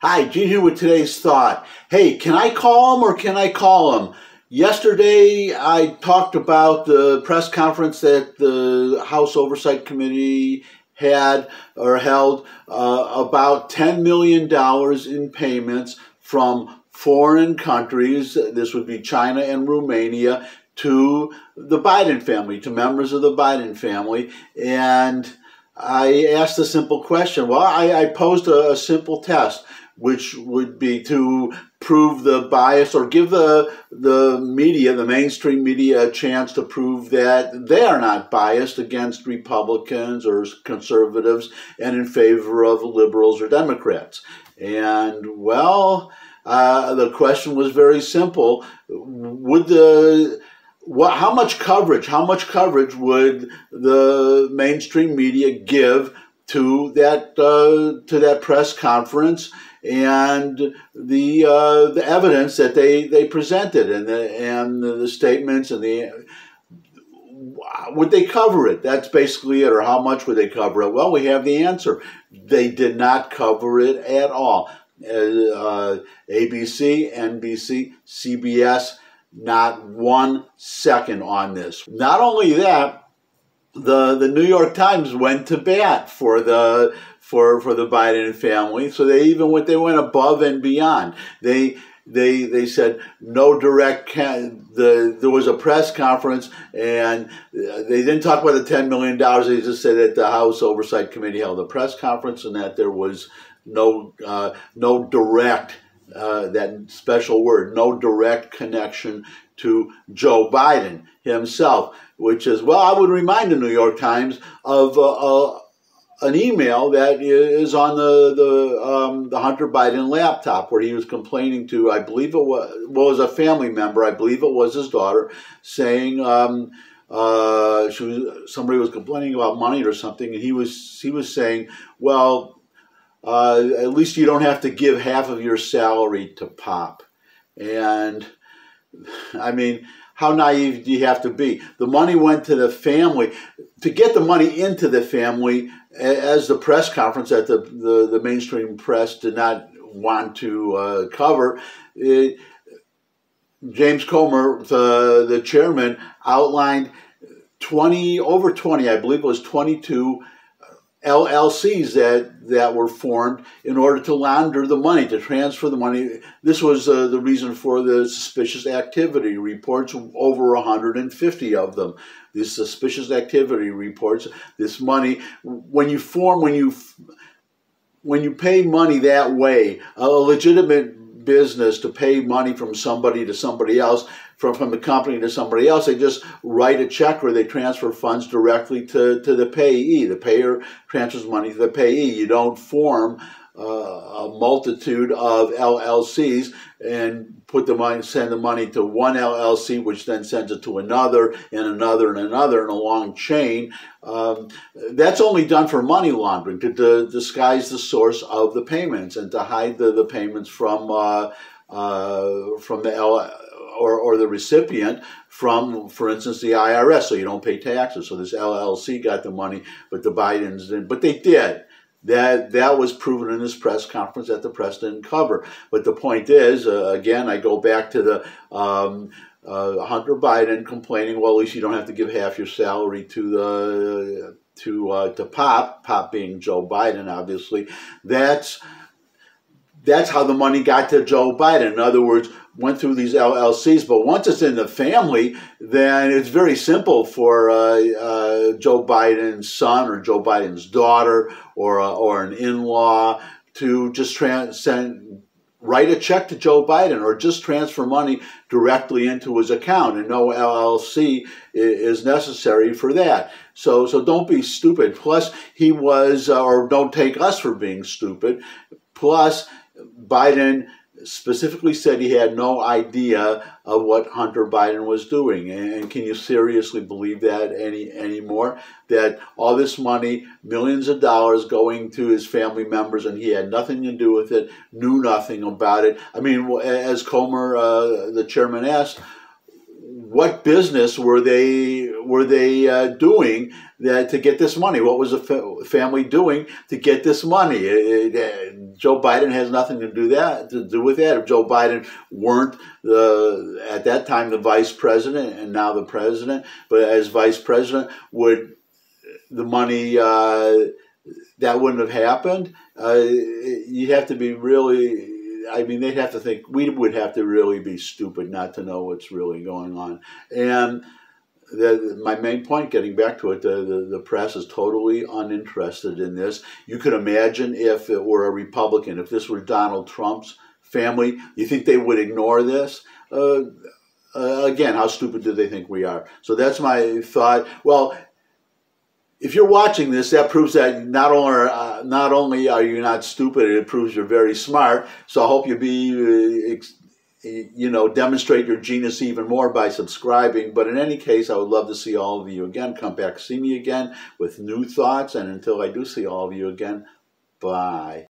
Hi, Gene here with today's thought. Hey, can I call him or can I call him? Yesterday, I talked about the press conference that the House Oversight Committee had or held about $10 million in payments from foreign countries, this would be China and Romania, to the Biden family, to members of the Biden family. And I asked a simple question. Well, I posed a simple test, which would be to prove the bias or give the media, the mainstream media, a chance to prove that they are not biased against Republicans or conservatives and in favor of liberals or Democrats. And, well, the question was very simple. How much coverage would the mainstream media give to that press conference and the evidence that they presented and the statements and would they cover it? That's basically it. Or how much would they cover it? Well, we have the answer. They did not cover it at all. ABC, NBC, CBS, not 1 second on this. Not only that, the New York Times went to bat for the Biden family. So they went above and beyond. They said no direct. There was a press conference, and they didn't talk about the $10 million. They just said that the House Oversight Committee held a press conference, and that there was no direct. That special word, no direct connection to Joe Biden himself, which is, well, I would remind the New York Times of an email that is on the Hunter Biden laptop where he was complaining to, I believe it was a family member, I believe it was his daughter, saying somebody was complaining about money or something, and he was saying, well, at least you don't have to give half of your salary to Pop. And, I mean, how naive do you have to be? The money went to the family. To get the money into the family, as the press conference that the mainstream press did not want to cover, James Comer, the chairman, outlined over 20, I believe it was 22, LLCs that were formed in order to launder the money, to transfer the money. This was the reason for the suspicious activity reports, over 150 of them. These suspicious activity reports, this money, when you pay money that way, a legitimate business to pay money from somebody to somebody else, from the company to somebody else, they just write a check or they transfer funds directly to the payee. The payer transfers money to the payee. You don't form a multitude of LLCs and send the money to one LLC, which then sends it to another and another and another in a long chain. That's only done for money laundering, to disguise the source of the payments and to hide the payments from the or the recipient from, for instance, the IRS, so you don't pay taxes. So this LLC got the money, but the Bidens didn't. But they did. That was proven in this press conference that the press didn't cover. But the point is, again, I go back to the Hunter Biden complaining, well, at least you don't have to give half your salary to Pop being Joe Biden, obviously. That's how the money got to Joe Biden. In other words, went through these LLCs, but once it's in the family, then it's very simple for Joe Biden's son or Joe Biden's daughter or an in-law to just write a check to Joe Biden or just transfer money directly into his account, and no LLC is necessary for that. So don't be stupid. Plus, or don't take us for being stupid. Plus, Biden specifically said he had no idea of what Hunter Biden was doing. And can you seriously believe that anymore? That all this money, millions of dollars going to his family members, and he had nothing to do with it, knew nothing about it. I mean, as Comer, the chairman, asked, what business were they doing that to get this money? What was the family doing to get this money? Joe Biden has nothing to do with that. If Joe Biden weren't at that time the vice president and now the president, but as vice president, would the money that wouldn't have happened? You'd have to be really. I mean, they'd have to think, we would have to really be stupid not to know what's really going on. And my main point, getting back to it, the press is totally uninterested in this. You could imagine if it were a Republican, if this were Donald Trump's family, you think they would ignore this? Again, how stupid do they think we are? So that's my thought. Well, if you're watching this, that proves that not only are you not stupid, it proves you're very smart. So I hope you demonstrate your genius even more by subscribing. But in any case, I would love to see all of you again. Come back, see me again with new thoughts. And until I do see all of you again, bye.